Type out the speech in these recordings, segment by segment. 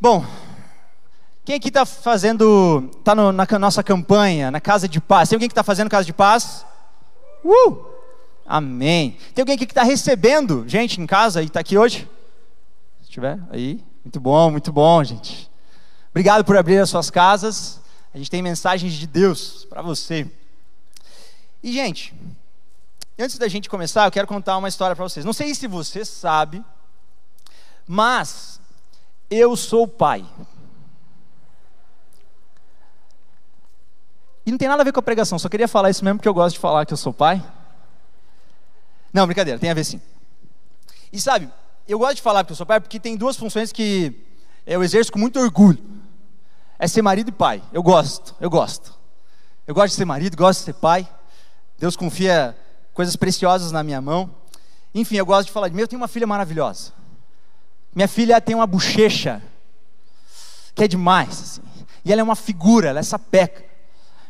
Bom, quem aqui está fazendo, na nossa campanha, na Casa de Paz? Tem alguém que está fazendo Casa de Paz? Amém. Tem alguém aqui que está recebendo gente em casa e está aqui hoje? Se tiver, aí, muito bom, gente. Obrigado por abrir as suas casas. A gente tem mensagens de Deus para você. E, gente, antes da gente começar, eu quero contar uma história para vocês. Não sei se você sabe, mas eu sou pai. E não tem nada a ver com a pregação, só queria falar isso mesmo porque eu gosto de falar que eu sou pai. Não, brincadeira, tem a ver sim. E sabe, eu gosto de falar que eu sou pai porque tem duas funções que eu exerço com muito orgulho. É ser marido e pai. Eu gosto. Eu gosto de ser marido, gosto de ser pai. Deus confia coisas preciosas na minha mão. Enfim, eu gosto de falar eu tenho uma filha maravilhosa. Minha filha tem uma bochecha que é demais, assim. E ela é uma figura, ela é sapeca.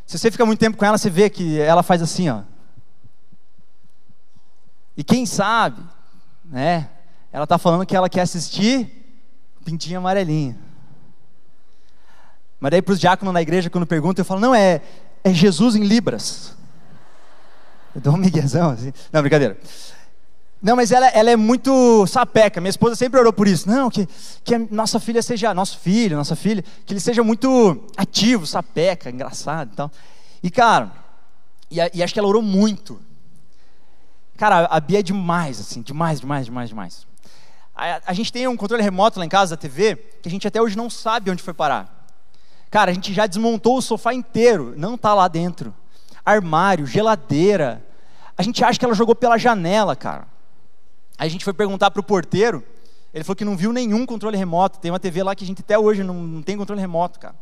Se você fica muito tempo com ela, você vê que ela faz assim, ó. E quem sabe, né? Ela está falando que ela quer assistir Pintinho Amarelinho. Mas daí para os diáconos na igreja, quando perguntam, eu falo, não, é Jesus em Libras. Eu dou um miguezão assim. Não, brincadeira. Não, mas ela é muito sapeca. Minha esposa sempre orou por isso. Não, que a nossa filha seja, nossa filha, que ele seja muito ativo, sapeca, engraçado e tal. E cara, e acho que ela orou muito. Cara, a Bia é demais, assim, demais. A gente tem um controle remoto lá em casa da TV, que a gente até hoje não sabe onde foi parar. Cara, a gente já desmontou o sofá inteiro, não está lá dentro. Armário, geladeira. A gente acha que ela jogou pela janela, cara. Aí a gente foi perguntar para o porteiro, ele falou que não viu nenhum controle remoto. Tem uma TV lá que a gente até hoje não tem controle remoto, cara.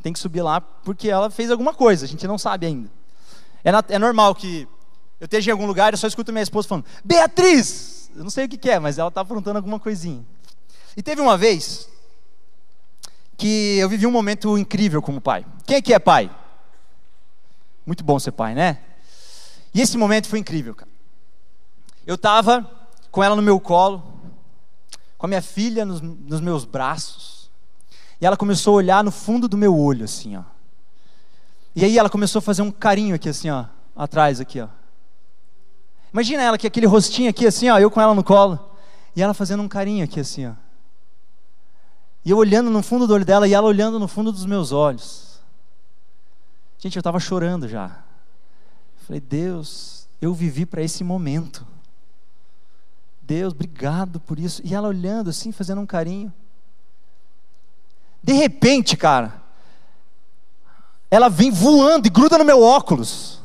Tem que subir lá porque ela fez alguma coisa, a gente não sabe ainda. É normal que eu esteja em algum lugar e eu só escuto minha esposa falando, Beatriz! Eu não sei o que é, mas ela está aprontando alguma coisinha. E teve uma vez que eu vivi um momento incrível como pai. Quem aqui é pai? Muito bom ser pai, né? E esse momento foi incrível, cara. Eu estava com ela no meu colo, com a minha filha nos meus braços, e ela começou a olhar no fundo do meu olho, assim, ó. E aí ela começou a fazer um carinho aqui, assim, ó, atrás, aqui, ó. Imagina ela, que aquele rostinho aqui, assim, ó, eu com ela no colo, e ela fazendo um carinho aqui, assim, ó. E eu olhando no fundo do olho dela, e ela olhando no fundo dos meus olhos. Gente, eu estava chorando já. Eu falei, Deus, eu vivi para esse momento. Deus, obrigado por isso. E ela olhando assim, fazendo um carinho. De repente, cara, ela vem voando e gruda no meu óculos.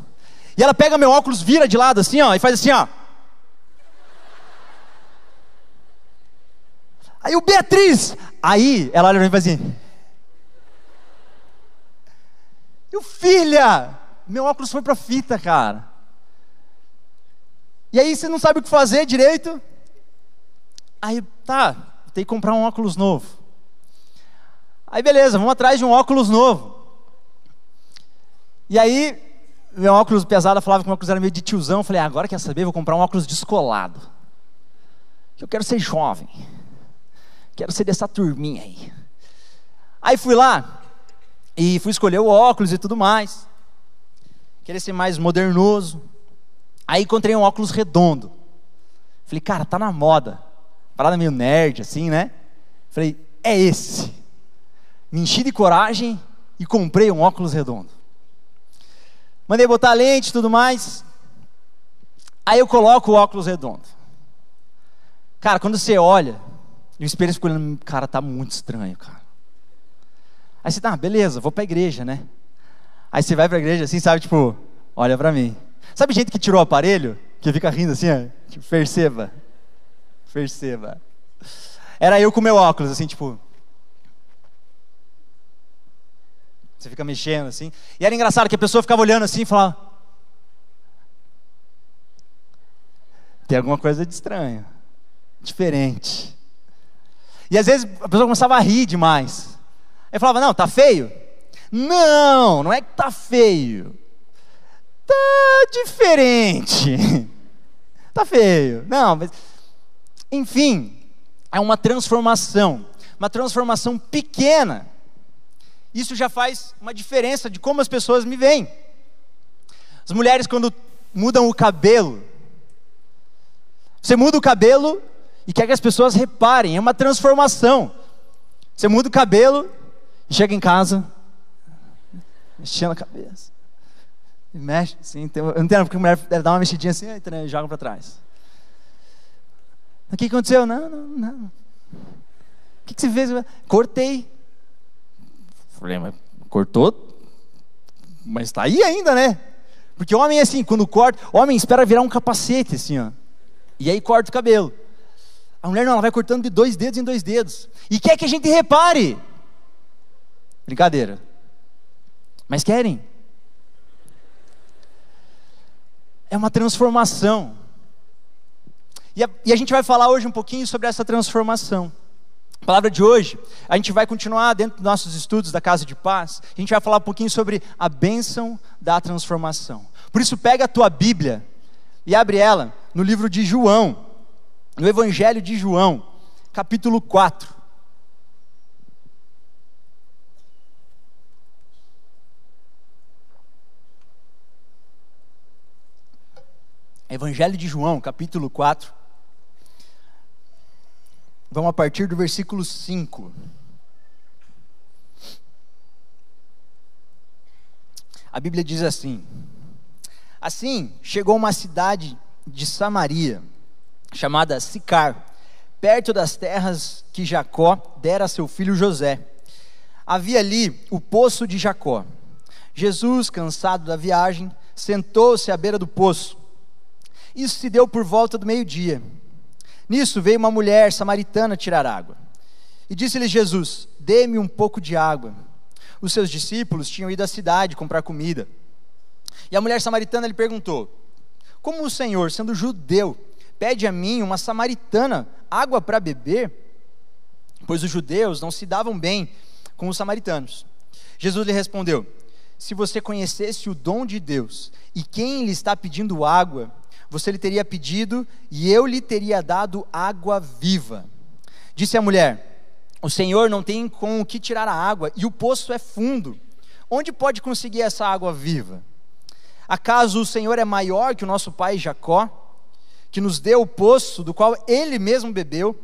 E ela pega meu óculos, vira de lado assim, ó, e faz assim, ó. Aí o Beatriz, aí ela olha pra mim e faz assim. Filha, meu óculos foi pra fita, cara. E aí você não sabe o que fazer direito. Aí, tem que comprar um óculos novo. Aí beleza, vamos atrás de um óculos novo. E aí, meu óculos pesado, eu falava que meu óculos era meio de tiozão. Eu falei, agora quer saber, vou comprar um óculos descolado. Eu quero ser jovem. Quero ser dessa turminha aí. Aí fui lá, e fui escolher o óculos e tudo mais. Queria ser mais modernoso. Aí encontrei um óculos redondo. Falei, cara, tá na moda. Parada meio nerd, assim, né? Falei, é esse. Me enchi de coragem e comprei um óculos redondo. Mandei botar a lente e tudo mais. Aí eu coloco o óculos redondo. Cara, quando você olha, o espelho fica olhando, cara, tá muito estranho, cara. Aí você, beleza, vou pra igreja, né? Aí você vai pra igreja assim, sabe, tipo, olha pra mim. Sabe gente que tirou o aparelho? Que fica rindo assim, ó, tipo, perceba. Era eu com meu óculos, assim, tipo. Você fica mexendo assim. E era engraçado que a pessoa ficava olhando assim e falava, tem alguma coisa de estranho, diferente. E às vezes a pessoa começava a rir demais. Aí falava, não, tá feio? Não é que tá feio. Tá diferente. Tá feio. Não, mas... Enfim, é uma transformação. uma transformação pequena, isso já faz uma diferença de como as pessoas me veem. As mulheres, quando mudam o cabelo, você muda o cabelo e quer que as pessoas reparem, é uma transformação. Você muda o cabelo e chega em casa, mexendo a cabeça, e mexe assim, eu não entendo porque a mulher dá uma mexidinha assim, e joga para trás. O que aconteceu? Não. O que você fez? Cortei. Falei, mas cortou? Mas está aí ainda, né? Porque homem é assim, quando corta, homem espera virar um capacete assim, ó. E aí corta o cabelo. A mulher não, ela vai cortando de 2 dedos em 2 dedos. E quer que a gente repare. Brincadeira. Mas querem. É uma transformação. E a gente vai falar hoje um pouquinho sobre essa transformação. A palavra de hoje, a gente vai continuar dentro dos nossos estudos da Casa de Paz. A gente vai falar um pouquinho sobre a bênção da transformação. Por isso pega a tua Bíblia e abre ela no livro de João, no Evangelho de João, capítulo 4. Evangelho de João, capítulo 4. Vamos a partir do versículo 5. A Bíblia diz assim: Assim chegou uma cidade de Samaria, chamada Sicar, perto das terras que Jacó dera a seu filho José. Havia ali o poço de Jacó. Jesus, cansado da viagem, sentou-se à beira do poço. Isso se deu por volta do meio-dia. Nisso veio uma mulher samaritana tirar água. E disse-lhe Jesus: Dê-me um pouco de água. Os seus discípulos tinham ido à cidade comprar comida. E a mulher samaritana lhe perguntou: Como o Senhor, sendo judeu, pede a mim, uma samaritana, água para beber? Pois os judeus não se davam bem com os samaritanos. Jesus lhe respondeu: Se você conhecesse o dom de Deus e quem lhe está pedindo água, você lhe teria pedido e eu lhe teria dado água viva. Disse a mulher: O Senhor não tem com o que tirar a água e o poço é fundo. Onde pode conseguir essa água viva? Acaso o Senhor é maior que o nosso pai Jacó, que nos deu o poço do qual ele mesmo bebeu,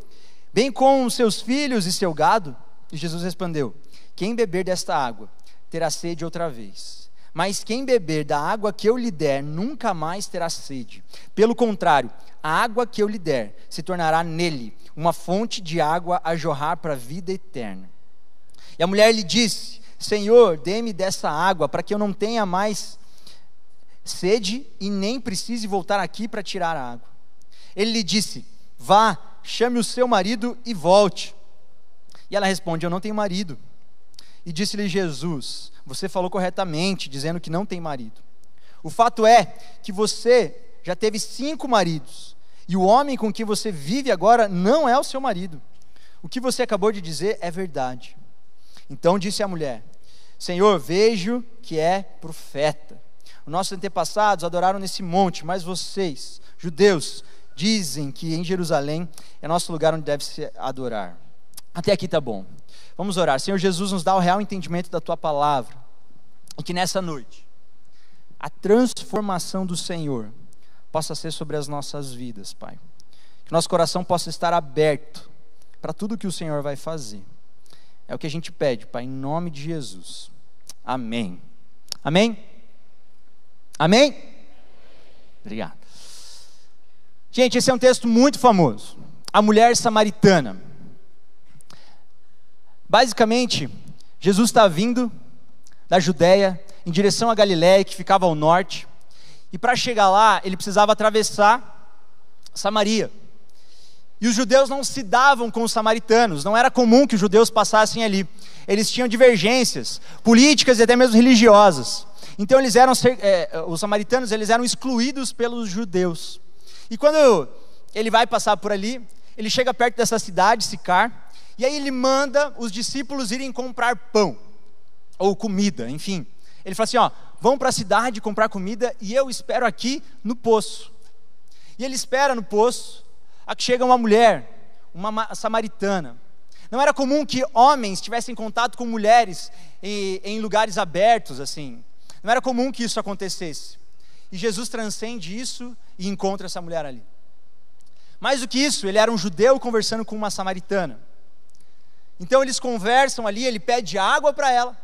bem com seus filhos e seu gado? E Jesus respondeu: Quem beber desta água terá sede outra vez. Mas quem beber da água que eu lhe der, nunca mais terá sede. Pelo contrário, a água que eu lhe der se tornará nele uma fonte de água a jorrar para a vida eterna. E a mulher lhe disse: Senhor, dê-me dessa água, para que eu não tenha mais sede e nem precise voltar aqui para tirar a água. Ele lhe disse: Vá, chame o seu marido e volte. E ela responde: Eu não tenho marido. E disse-lhe Jesus: Você falou corretamente, dizendo que não tem marido. O fato é que você já teve 5 maridos, e o homem com quem você vive agora não é o seu marido. O que você acabou de dizer é verdade. Então disse a mulher: Senhor, vejo que é profeta. Os nossos antepassados adoraram nesse monte, mas vocês, judeus, dizem que em Jerusalém é nosso lugar onde deve se adorar. Até aqui está bom. Vamos orar. Senhor Jesus, nos dá o real entendimento da Tua palavra. E que nessa noite, a transformação do Senhor possa ser sobre as nossas vidas, Pai. Que nosso coração possa estar aberto para tudo que o Senhor vai fazer. É o que a gente pede, Pai, em nome de Jesus. Amém. Amém? Amém? Obrigado. Gente, esse é um texto muito famoso. A mulher samaritana. Basicamente, Jesus está vindo da Judéia em direção à Galiléia, que ficava ao norte. E para chegar lá, ele precisava atravessar Samaria. E os judeus não se davam com os samaritanos. Não era comum que os judeus passassem ali. Eles tinham divergências políticas e até mesmo religiosas. Então os samaritanos eles eram excluídos pelos judeus. E quando ele vai passar por ali, ele chega perto dessa cidade, Sicar, e aí ele manda os discípulos irem comprar pão, ou comida, enfim. Ele fala assim, vão para a cidade comprar comida e eu espero aqui no poço. E ele espera no poço, a que chega uma mulher, uma samaritana. Não era comum que homens tivessem contato com mulheres em lugares abertos, assim. Não era comum que isso acontecesse. E Jesus transcende isso e encontra essa mulher ali. Mais do que isso, ele era um judeu conversando com uma samaritana. Então eles conversam ali, ele pede água para ela.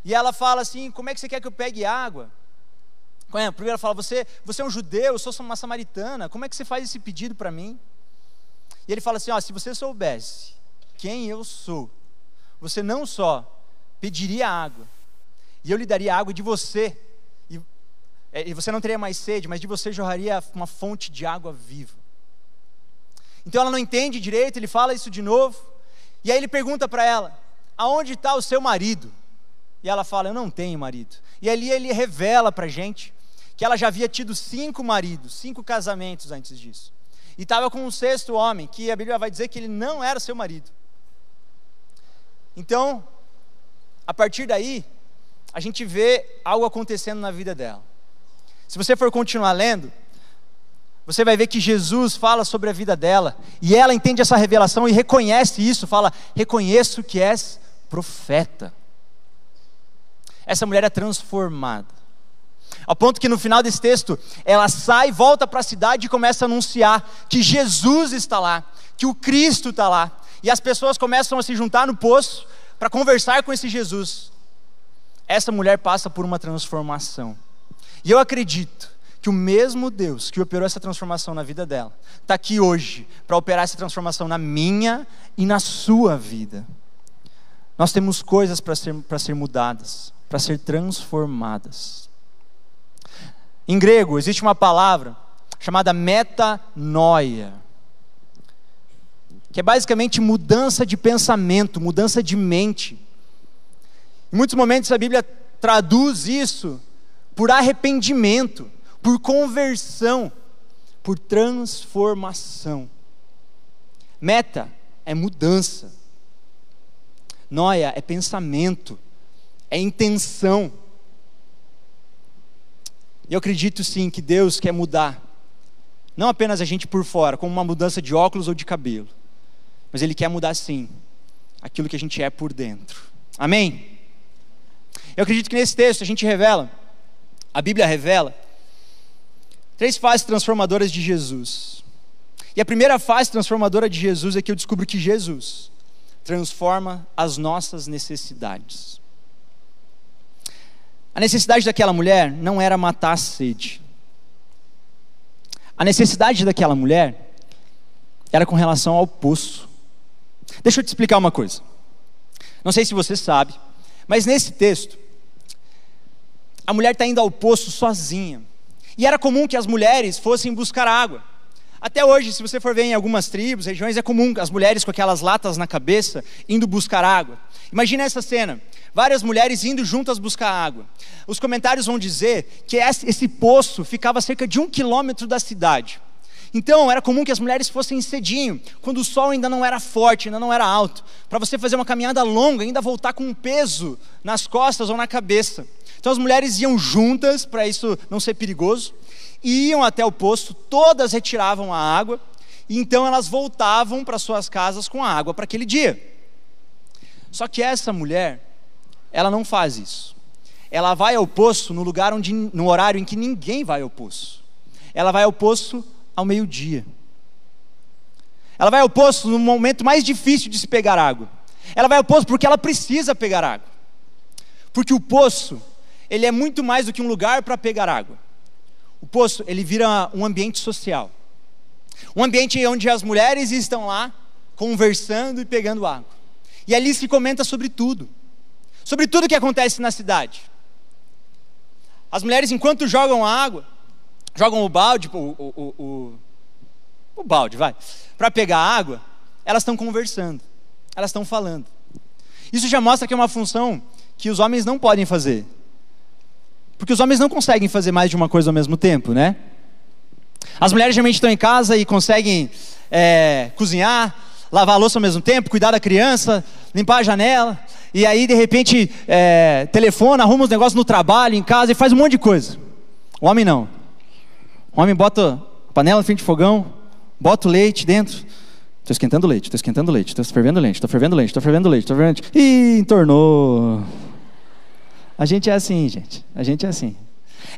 E ela fala assim: como é que você quer que eu pegue água? Primeiro ela fala: você é um judeu, eu sou uma samaritana, como é que você faz esse pedido para mim? E ele fala assim: se você soubesse quem eu sou, você não só pediria água, e eu lhe daria água de você, e você não teria mais sede, mas de você jorraria uma fonte de água viva. Então ela não entende direito, ele fala isso de novo, e aí ele pergunta para ela: aonde está o seu marido? E ela fala: eu não tenho marido. E ali ele revela para a gente que ela já havia tido 5 maridos, 5 casamentos antes disso, e estava com um 6º homem, que a Bíblia vai dizer que ele não era seu marido. Então, a partir daí, a gente vê algo acontecendo na vida dela. Se você for continuar lendo, você vai ver que Jesus fala sobre a vida dela, e ela entende essa revelação e reconhece isso, fala: reconheço que és profeta. Essa mulher é transformada, ao ponto que no final desse texto, ela sai, volta para a cidade e começa a anunciar que Jesus está lá, que o Cristo está lá, e as pessoas começam a se juntar no poço para conversar com esse Jesus. Essa mulher passa por uma transformação, e eu acredito que o mesmo Deus que operou essa transformação na vida dela, está aqui hoje para operar essa transformação na minha e na sua vida. Nós temos coisas para ser mudadas, para ser transformadas. Em grego existe uma palavra chamada metanoia, que é basicamente mudança de pensamento, mudança de mente. Em muitos momentos a Bíblia traduz isso por arrependimento, por conversão, por transformação. Meta é mudança, noia é pensamento, é intenção. E eu acredito sim que Deus quer mudar, não apenas a gente por fora, como uma mudança de óculos ou de cabelo, mas Ele quer mudar sim aquilo que a gente é por dentro. Amém? Eu acredito que nesse texto a Bíblia revela 3 fases transformadoras de Jesus. E a primeira fase transformadora de Jesus é que eu descubro que Jesus transforma as nossas necessidades. A necessidade daquela mulher não era matar a sede. A necessidade daquela mulher era com relação ao poço. Deixa eu te explicar uma coisa. Não sei se você sabe, mas nesse texto, a mulher está indo ao poço sozinha. E era comum que as mulheres fossem buscar água. Até hoje, se você for ver em algumas tribos, regiões, é comum as mulheres com aquelas latas na cabeça indo buscar água. Imagina essa cena, várias mulheres indo juntas buscar água. Os comentários vão dizer que esse poço ficava a cerca de 1 quilômetro da cidade. Então era comum que as mulheres fossem cedinho, quando o sol ainda não era forte, ainda não era alto, para você fazer uma caminhada longa, ainda voltar com um peso nas costas ou na cabeça. Então as mulheres iam juntas, para isso não ser perigoso, iam até o poço, todas retiravam a água, e então elas voltavam para suas casas com a água para aquele dia. Só que essa mulher, ela não faz isso. Ela vai ao poço no horário em que ninguém vai ao poço. Ela vai ao poço ao meio-dia. Ela vai ao poço no momento mais difícil de se pegar água. Ela vai ao poço porque ela precisa pegar água. Porque o poço, ele é muito mais do que um lugar para pegar água. O poço, ele vira um ambiente social. Um ambiente onde as mulheres estão lá, conversando e pegando água. E ali se comenta sobre tudo que acontece na cidade. As mulheres, enquanto jogam a água, jogam o balde, o balde, para pegar água, elas estão conversando, elas estão falando. Isso já mostra que é uma função que os homens não podem fazer. Porque os homens não conseguem fazer mais de uma coisa ao mesmo tempo, né? As mulheres geralmente estão em casa e conseguem cozinhar, lavar a louça ao mesmo tempo, cuidar da criança, limpar a janela, e aí de repente telefona, arruma os negócios no trabalho, em casa, e faz um monte de coisa. O homem não. O homem bota a panela na frente do fogão, bota o leite dentro, Estou esquentando leite, estou esquentando leite, estou fervendo leite, estou fervendo leite, estou fervendo leite, estou fervendo leite. Ih, entornou. A gente é assim, gente. A gente é assim.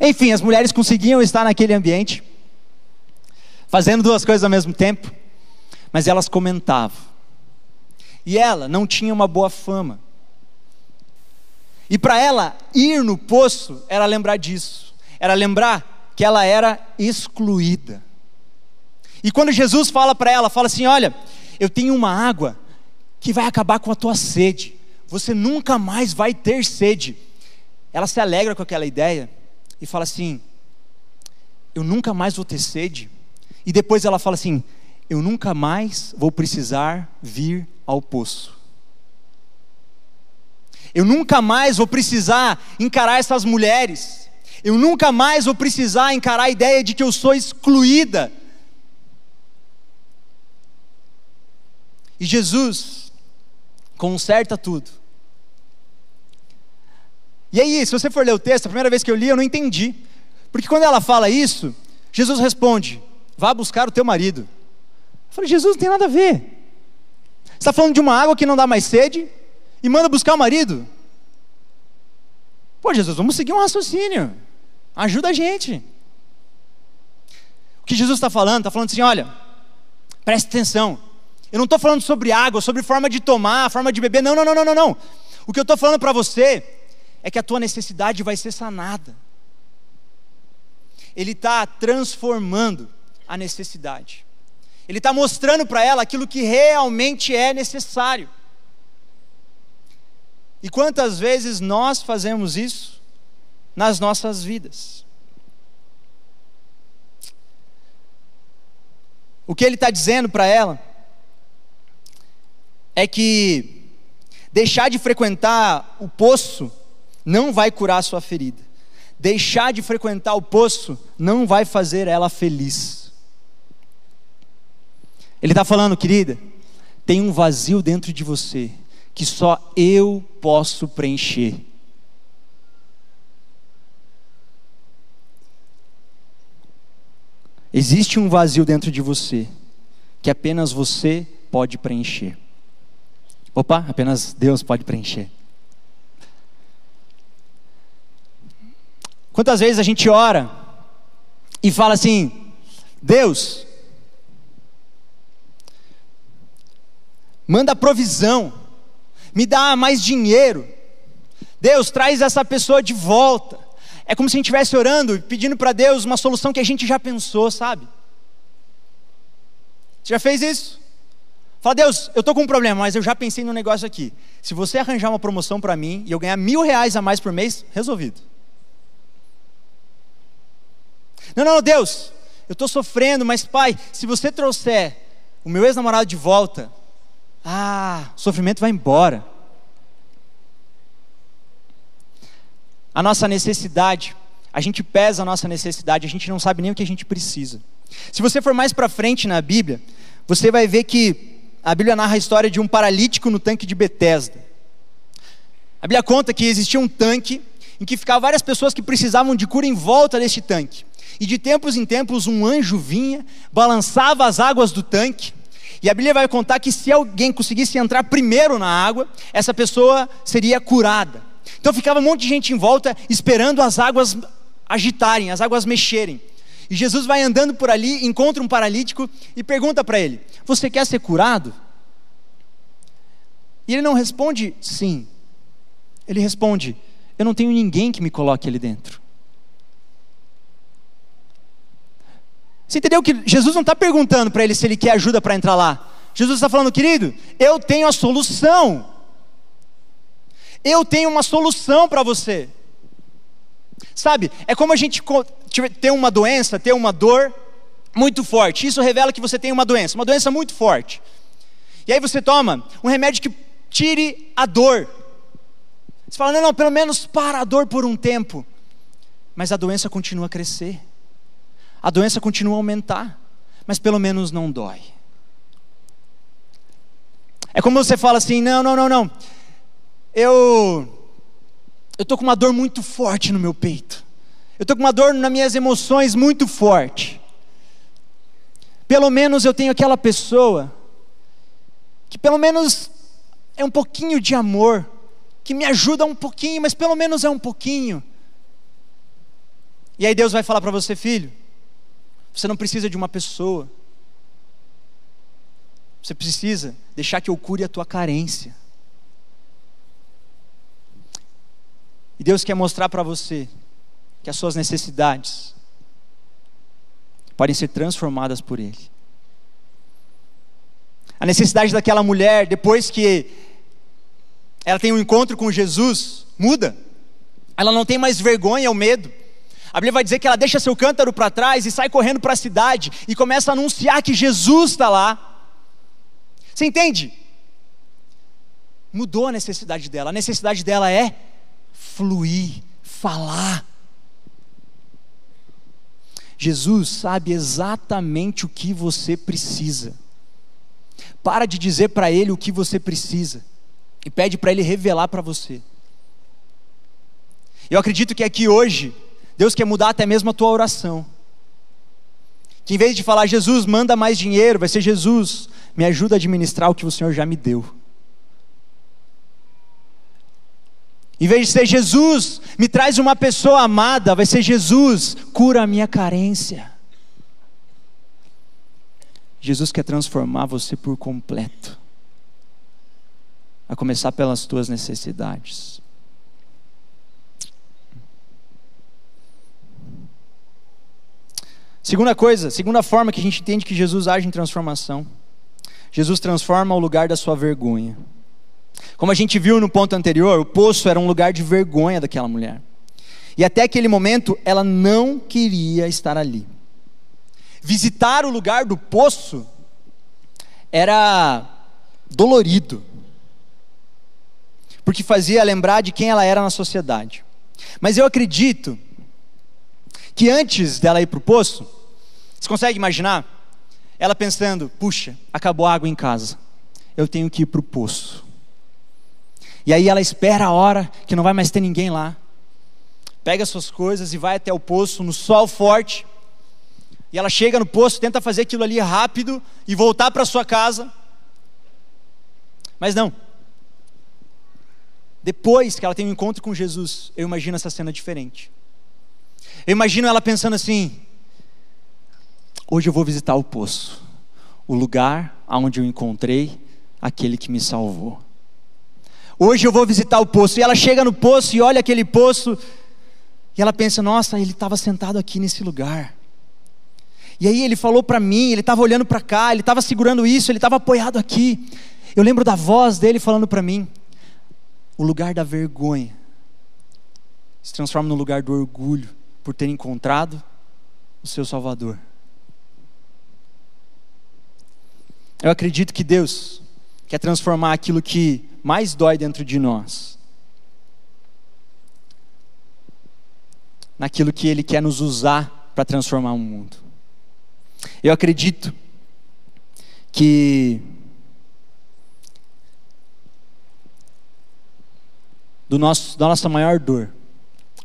Enfim, as mulheres conseguiam estar naquele ambiente, fazendo duas coisas ao mesmo tempo, mas elas comentavam. E ela não tinha uma boa fama. E para ela ir no poço era lembrar disso. Era lembrar que ela era excluída. E quando Jesus fala para ela, fala assim: olha, eu tenho uma água que vai acabar com a tua sede. Você nunca mais vai ter sede. Ela se alegra com aquela ideia e fala assim: eu nunca mais vou ter sede. E depois ela fala assim: eu nunca mais vou precisar vir ao poço. Eu nunca mais vou precisar encarar essas mulheres. Eu nunca mais vou precisar encarar a ideia de que eu sou excluída. E Jesus conserta tudo. E aí, se você for ler o texto, a primeira vez que eu li, eu não entendi. Porque quando ela fala isso, Jesus responde: vá buscar o teu marido. Eu falei: Jesus, não tem nada a ver. Você está falando de uma água que não dá mais sede e manda buscar o marido? Pô, Jesus, vamos seguir um raciocínio. Ajuda a gente. O que Jesus está falando assim: olha, preste atenção. Eu não estou falando sobre água, sobre forma de tomar, forma de beber. Não. O que eu estou falando para você é que a tua necessidade vai ser sanada. Ele está transformando a necessidade. Ele está mostrando para ela aquilo que realmente é necessário. E quantas vezes nós fazemos isso nas nossas vidas? O que ele está dizendo para ela é que deixar de frequentar o poço não vai curar a sua ferida. Deixar de frequentar o poço não vai fazer ela feliz. Ele está falando: querida, tem um vazio dentro de você que só eu posso preencher. Existe um vazio dentro de você que apenas você pode preencher. Opa, apenas Deus pode preencher. Quantas vezes a gente ora e fala assim: Deus, manda provisão, me dá mais dinheiro, Deus, traz essa pessoa de volta. É como se a gente estivesse orando e pedindo para Deus uma solução que a gente já pensou, sabe? Você já fez isso? Fala: Deus, eu estou com um problema, mas eu já pensei num negócio aqui. Se você arranjar uma promoção para mim e eu ganhar R$1.000 a mais por mês, resolvido. Não, Deus, eu estou sofrendo, mas Pai, se você trouxer o meu ex-namorado de volta, o sofrimento vai embora. A nossa necessidade, a gente pesa a nossa necessidade, a gente não sabe nem o que a gente precisa. Se você for mais para frente na Bíblia, você vai ver que a Bíblia narra a história de um paralítico no tanque de Betesda. A Bíblia conta que existia um tanque em que ficavam várias pessoas que precisavam de cura em volta deste tanque. E de tempos em tempos um anjo vinha, balançava as águas do tanque. E a Bíblia vai contar que se alguém conseguisse entrar primeiro na água, essa pessoa seria curada. Então ficava um monte de gente em volta esperando as águas agitarem, as águas mexerem. E Jesus vai andando por ali, encontra um paralítico e pergunta para ele: você quer ser curado? E ele não responde sim. Ele responde: eu não tenho ninguém que me coloque ali dentro. Você entendeu que Jesus não está perguntando para ele se ele quer ajuda para entrar lá. Jesus está falando: querido, eu tenho a solução. Eu tenho uma solução para você. Sabe, é como a gente ter uma doença, ter uma dor muito forte. Isso revela que você tem uma doença muito forte. E aí você toma um remédio que tire a dor. Você fala: não, pelo menos para a dor por um tempo. Mas a doença continua a crescer. A doença continua a aumentar. Mas pelo menos não dói. É como você fala assim: não. Eu estou com uma dor muito forte no meu peito. Eu estou com uma dor nas minhas emoções muito forte. Pelo menos eu tenho aquela pessoa que pelo menos é um pouquinho de amor, que me ajuda um pouquinho, mas pelo menos é um pouquinho. E aí Deus vai falar para você: filho, você não precisa de uma pessoa, você precisa deixar que eu cure a tua carência. E Deus quer mostrar para você que as suas necessidades podem ser transformadas por Ele. A necessidade daquela mulher, depois que ela tem um encontro com Jesus, muda. Ela não tem mais vergonha ou medo. A Bíblia vai dizer que ela deixa seu cântaro para trás e sai correndo para a cidade e começa a anunciar que Jesus está lá. Você entende? Mudou a necessidade dela. A necessidade dela é fluir, falar. Jesus sabe exatamente o que você precisa. Para de dizer para Ele o que você precisa e pede para Ele revelar para você. Eu acredito que aqui hoje Deus quer mudar até mesmo a tua oração. Que em vez de falar: Jesus, manda mais dinheiro, vai ser: Jesus, me ajuda a administrar o que o Senhor já me deu. Em vez de ser: Jesus, me traz uma pessoa amada, vai ser: Jesus, cura a minha carência. Jesus quer transformar você por completo, a começar pelas tuas necessidades. Segunda forma que a gente entende que Jesus age em transformação: Jesus transforma o lugar da sua vergonha. Como a gente viu no ponto anterior, o poço era um lugar de vergonha daquela mulher. E até aquele momento ela não queria estar ali. Visitar o lugar do poço era dolorido, porque fazia lembrar de quem ela era na sociedade. Mas eu acredito que antes dela ir para o poço, você consegue imaginar? Ela pensando: puxa, acabou a água em casa, eu tenho que ir para o poço. E aí ela espera a hora que não vai mais ter ninguém lá, pega suas coisas e vai até o poço no sol forte. E ela chega no poço, tenta fazer aquilo ali rápido e voltar para sua casa. Mas não. Depois que ela tem um encontro com Jesus, eu imagino essa cena diferente. Eu imagino ela pensando assim: hoje eu vou visitar o poço, o lugar onde eu encontrei aquele que me salvou. Hoje eu vou visitar o poço. E ela chega no poço e olha aquele poço, e ela pensa: nossa, ele estava sentado aqui nesse lugar. E aí ele falou para mim, ele estava olhando para cá, ele estava segurando isso, ele estava apoiado aqui. Eu lembro da voz dele falando para mim. O lugar da vergonha se transforma no lugar do orgulho, por ter encontrado o seu Salvador. Eu acredito que Deus quer transformar aquilo que mais dói dentro de nós naquilo que Ele quer nos usar para transformar o mundo. Eu acredito que da nossa maior dor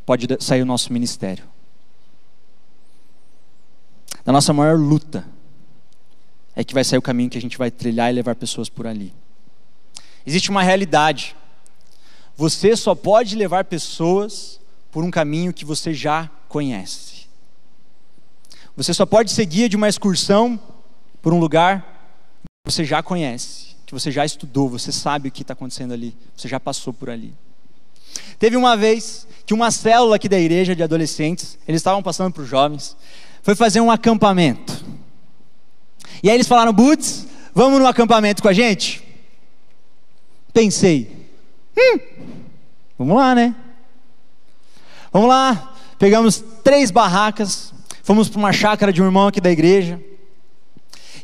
pode sair o nosso ministério. Da nossa maior luta é que vai sair o caminho que a gente vai trilhar e levar pessoas por ali. Existe uma realidade: você só pode levar pessoas por um caminho que você já conhece. Você só pode ser guia de uma excursão por um lugar que você já conhece, que você já estudou, você sabe o que está acontecendo ali, você já passou por ali. Teve uma vez que uma célula aqui da igreja de adolescentes, eles estavam passando para os jovens, foi fazer um acampamento. E aí eles falaram: Butz, vamos no acampamento com a gente? Pensei, vamos lá, né? Vamos lá, pegamos 3 barracas, fomos para uma chácara de um irmão aqui da igreja.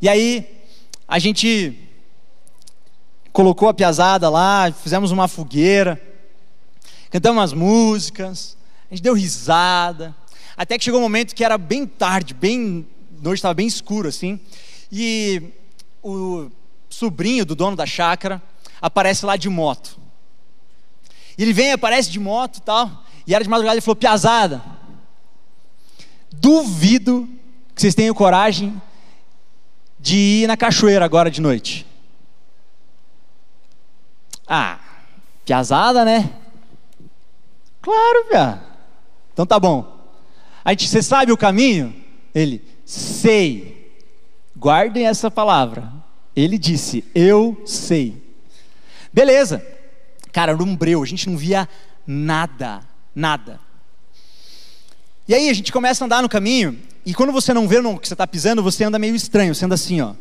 E aí a gente colocou a piazada lá, fizemos uma fogueira, cantamos umas músicas, a gente deu risada, até que chegou um momento que era bem tarde, noite estava bem escuro assim, e o sobrinho do dono da chácara aparece lá de moto. E ele vem, aparece de moto e tal, e era de madrugada. Ele falou: piazada, duvido que vocês tenham coragem de ir na cachoeira agora de noite. Ah, piazada, né? Claro, piá. Então tá bom. Você sabe o caminho? Ele, sei. Guardem essa palavra. Ele disse, eu sei. Beleza. Cara, era um breu, a gente não via nada. E aí a gente começa a andar no caminho, e quando você não vê o que você está pisando, você anda meio estranho, você anda assim, ó.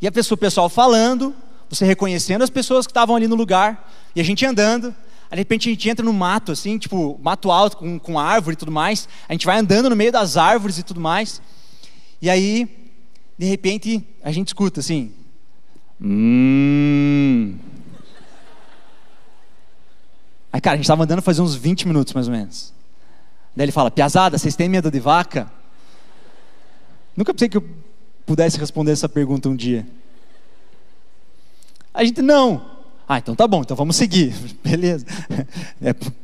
E o pessoal falando, você reconhecendo as pessoas que estavam ali no lugar, e a gente andando. Aí, de repente a gente entra no mato, assim, tipo, mato alto, com árvore e tudo mais. A gente vai andando no meio das árvores e tudo mais. E aí, de repente, a gente escuta assim. Aí, cara, a gente estava andando fazia uns 20 minutos, mais ou menos. Daí ele fala, piazada, vocês têm medo de vaca? Nunca pensei que eu pudesse responder essa pergunta um dia. A gente, não. Ah, então tá bom, então vamos seguir. Beleza.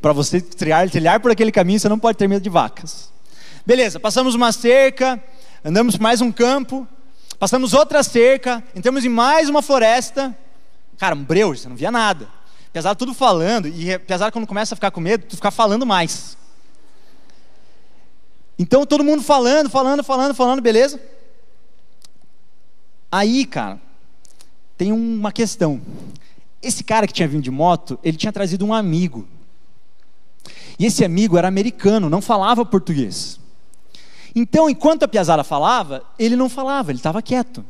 Para você trilhar por aquele caminho, você não pode ter medo de vacas. Beleza, passamos uma cerca, andamos por mais um campo, passamos outra cerca, entramos em mais uma floresta. Cara, um breu, você não via nada. Apesar de tudo falando, e apesar de quando começa a ficar com medo, tu ficar falando mais. Então todo mundo falando, beleza? Aí, cara, tem uma questão. Esse cara que tinha vindo de moto, ele tinha trazido um amigo. E esse amigo era americano, não falava português. Então, enquanto a piazada falava, ele não falava, ele estava quieto.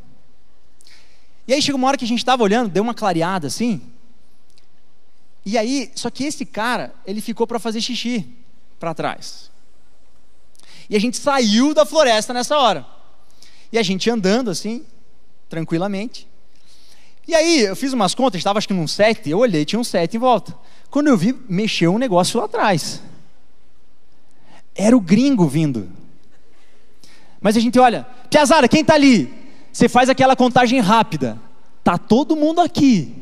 E aí chegou uma hora que a gente estava olhando, deu uma clareada assim. E aí, só que esse cara, ele ficou para fazer xixi para trás. E a gente saiu da floresta nessa hora. E a gente andando assim, tranquilamente. E aí, eu fiz umas contas, estava acho que num 7, eu olhei, tinha um 7 em volta. Quando eu vi, mexeu um negócio lá atrás. Era o gringo vindo. Mas a gente olha, piazada, quem está ali? Você faz aquela contagem rápida. Tá todo mundo aqui.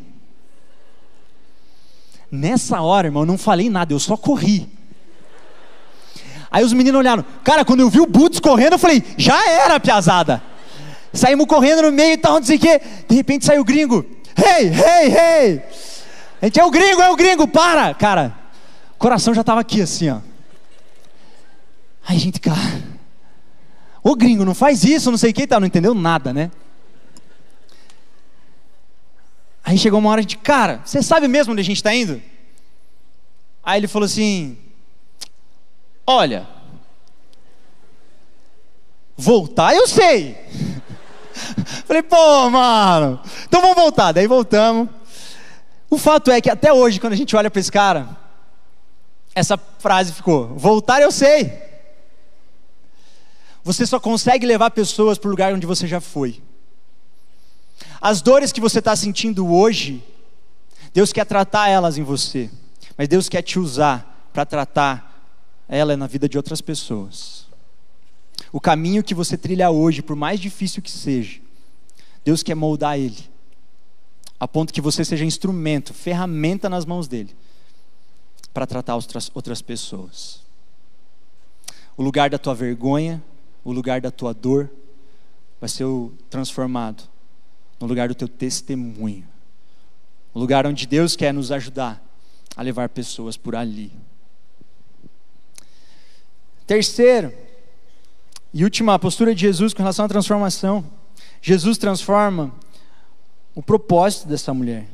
Nessa hora, irmão, eu não falei nada, eu só corri. Aí os meninos olharam. Cara, quando eu vi o Butz correndo, eu falei, já era, piazada. Saímos correndo no meio e tal, não sei o quê. De repente saiu o gringo. Hey! A gente, é o gringo, para! Cara, o coração já estava aqui assim, ó. Aí a gente, cara, ô gringo, não faz isso, não sei o que, tá, não entendeu nada, né? Aí chegou uma hora, a gente, cara, você sabe mesmo onde a gente está indo? Aí ele falou assim, olha, voltar eu sei. Falei, pô, mano, então vamos voltar. Daí voltamos. O fato é que até hoje, quando a gente olha para esse cara, essa frase ficou, voltar eu sei. Você só consegue levar pessoas para o lugar onde você já foi. As dores que você está sentindo hoje, Deus quer tratar elas em você, mas Deus quer te usar para tratar ela na vida de outras pessoas. O caminho que você trilha hoje, por mais difícil que seja, Deus quer moldar ele, a ponto que você seja instrumento, ferramenta nas mãos dele, para tratar outras pessoas. O lugar da tua vergonha, o lugar da tua dor, vai ser transformado no lugar do teu testemunho. O lugar onde Deus quer nos ajudar a levar pessoas por ali. Terceiro, e última postura de Jesus com relação à transformação. Jesus transforma o propósito dessa mulher.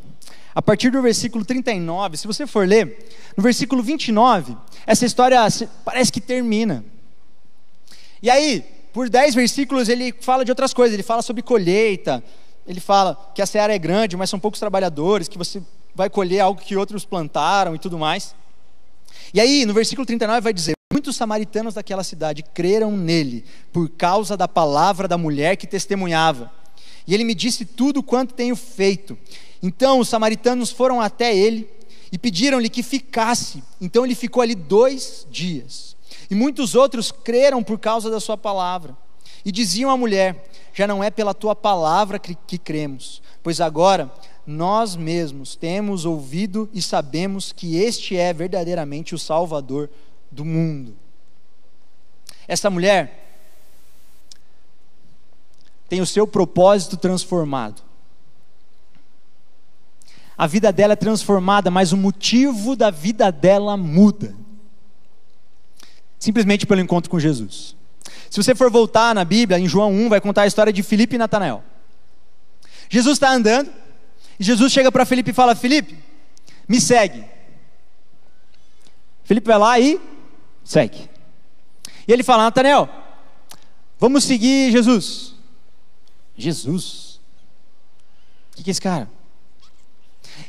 A partir do versículo 39, se você for ler, no versículo 29, essa história parece que termina. E aí, por 10 versículos, ele fala de outras coisas. Ele fala sobre colheita, ele fala que a seara é grande, mas são poucos trabalhadores, que você vai colher algo que outros plantaram e tudo mais. E aí, no versículo 39 vai dizer, muitos samaritanos daquela cidade creram nele, por causa da palavra da mulher que testemunhava. E ele me disse tudo quanto tenho feito. Então os samaritanos foram até ele e pediram-lhe que ficasse. Então ele ficou ali 2 dias. E muitos outros creram por causa da sua palavra. E diziam à mulher, já não é pela tua palavra que cremos, pois agora nós mesmos temos ouvido e sabemos que este é verdadeiramente o Salvador do mundo. Essa mulher tem o seu propósito transformado. a vida dela é transformada, mas o motivo da vida dela muda. Simplesmente pelo encontro com Jesus. Se você for voltar na Bíblia, em João 1, vai contar a história de Filipe e Natanael. Jesus está andando, e Jesus chega para Filipe e fala: Filipe, me segue. Filipe vai lá e segue. E ele fala: Natanael, vamos seguir Jesus. Jesus? O que é esse cara?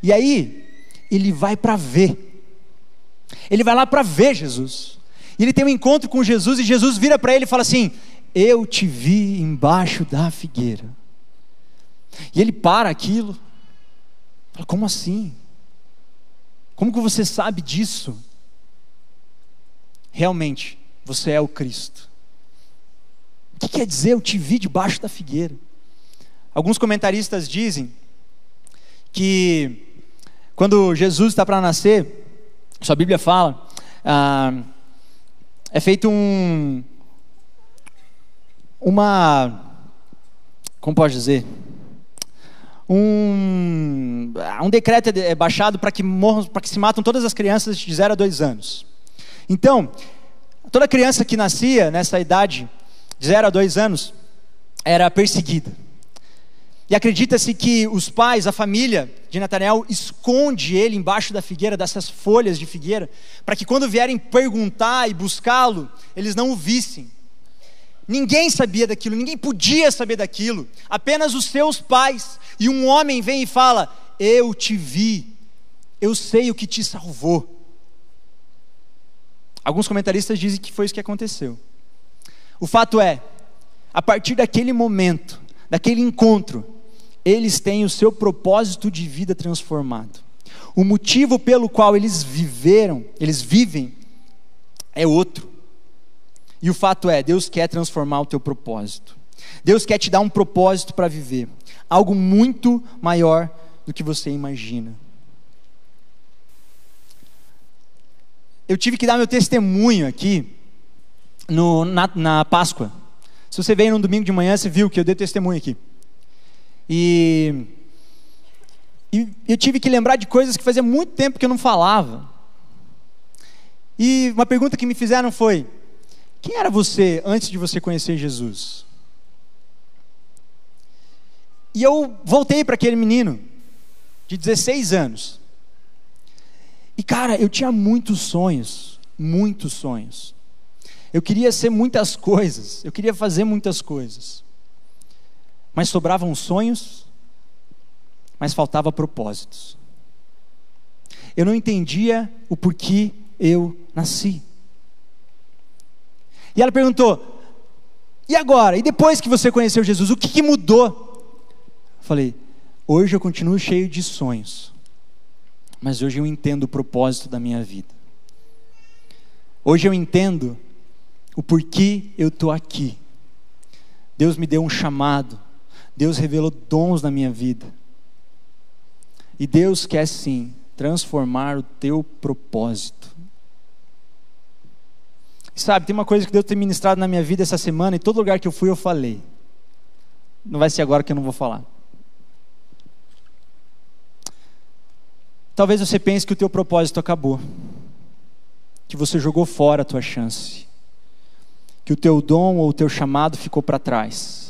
E aí, ele vai para ver. Ele vai lá para ver Jesus. E ele tem um encontro com Jesus, e Jesus vira para ele e fala assim: eu te vi embaixo da figueira. E ele para aquilo. Fala: como assim? Como que você sabe disso? Realmente, você é o Cristo. O que quer dizer eu te vi debaixo da figueira? Alguns comentaristas dizem que quando Jesus está para nascer, sua Bíblia fala, é feito como pode dizer? Um decreto é baixado para que se matam todas as crianças de 0 a 2 anos. Então, toda criança que nascia nessa idade, de 0 a 2 anos, era perseguida. E acredita-se que os pais, a família de Natanael, esconde ele embaixo da figueira, dessas folhas de figueira, para que quando vierem perguntar e buscá-lo, eles não o vissem. Ninguém sabia daquilo, ninguém podia saber daquilo, apenas os seus pais. E um homem vem e fala: eu te vi, eu sei o que te salvou. Alguns comentaristas dizem que foi isso que aconteceu. O fato é, a partir daquele momento, daquele encontro, eles têm o seu propósito de vida transformado. O motivo pelo qual eles vivem, é outro. E o fato é, Deus quer transformar o teu propósito. Deus quer te dar um propósito para viver. Algo muito maior do que você imagina. Eu tive que dar meu testemunho aqui na Páscoa. Se você veio no domingo de manhã, você viu que eu dei testemunho aqui. E eu tive que lembrar de coisas que fazia muito tempo que eu não falava. E uma pergunta que me fizeram foi: quem era você antes de você conhecer Jesus? E eu voltei para aquele menino de 16 anos. E cara, eu tinha muitos sonhos. Muitos sonhos. Eu queria ser muitas coisas. Eu queria fazer muitas coisas. Mas sobravam sonhos, mas faltava propósitos. Eu não entendia o porquê eu nasci. E ela perguntou: e agora? E depois que você conheceu Jesus, o que mudou? Eu falei: hoje eu continuo cheio de sonhos, mas hoje eu entendo o propósito da minha vida. Hoje eu entendo o porquê eu estou aqui. Deus me deu um chamado. Deus revelou dons na minha vida. E Deus quer sim transformar o teu propósito. Sabe, tem uma coisa que Deus tem ministrado na minha vida essa semana, e todo lugar que eu fui eu falei. Não vai ser agora que eu não vou falar. Talvez você pense que o teu propósito acabou, que você jogou fora a tua chance, que o teu dom ou o teu chamado ficou para trás.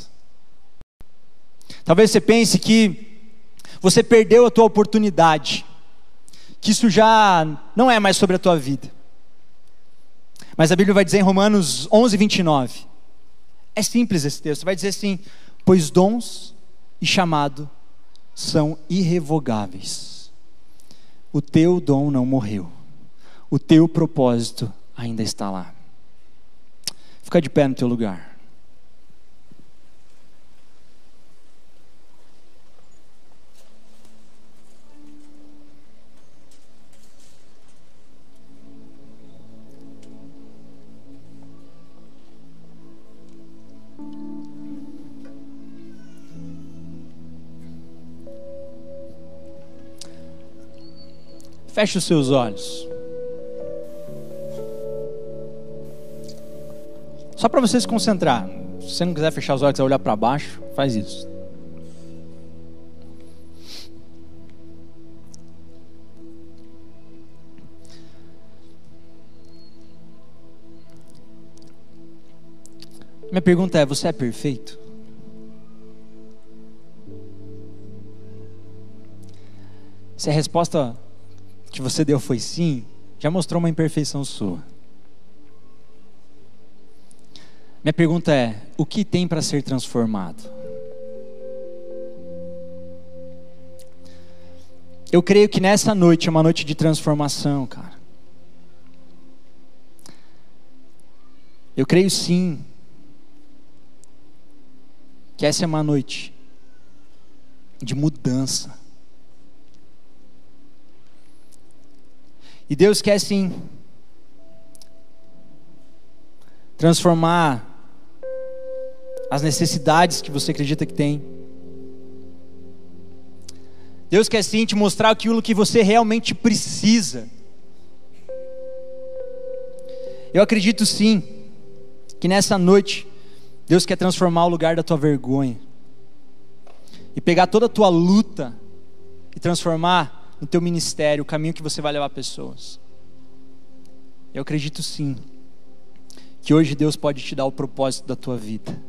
Talvez você pense que você perdeu a tua oportunidade, que isso já não é mais sobre a tua vida. Mas a Bíblia vai dizer em Romanos 11, 29, é simples esse texto, vai dizer assim: pois dons e chamado são irrevogáveis. O teu dom não morreu, o teu propósito ainda está lá. Fica de pé no teu lugar. Feche os seus olhos. Só para você se concentrar. Se você não quiser fechar os olhos e olhar para baixo, faz isso. Minha pergunta é: você é perfeito? Se a resposta que você deu foi sim, já mostrou uma imperfeição sua. Minha pergunta é: o que tem para ser transformado? Eu creio que nessa noite é uma noite de transformação, cara. Eu creio sim que essa é uma noite de mudança. E Deus quer sim transformar as necessidades que você acredita que tem. Deus quer sim te mostrar aquilo que você realmente precisa. Eu acredito sim que nessa noite Deus quer transformar o lugar da tua vergonha e pegar toda a tua luta e transformar no teu ministério o caminho que você vai levar pessoas. Eu acredito sim que hoje Deus pode te dar o propósito da tua vida.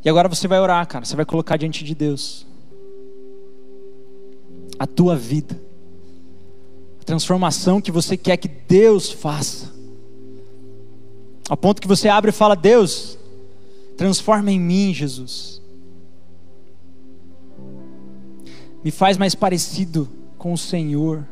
E agora você vai orar, cara. Você vai colocar diante de Deus a tua vida, a transformação que você quer que Deus faça, ao ponto que você abre e fala: Deus, transforma em mim, Jesus. Me faz mais parecido com o Senhor.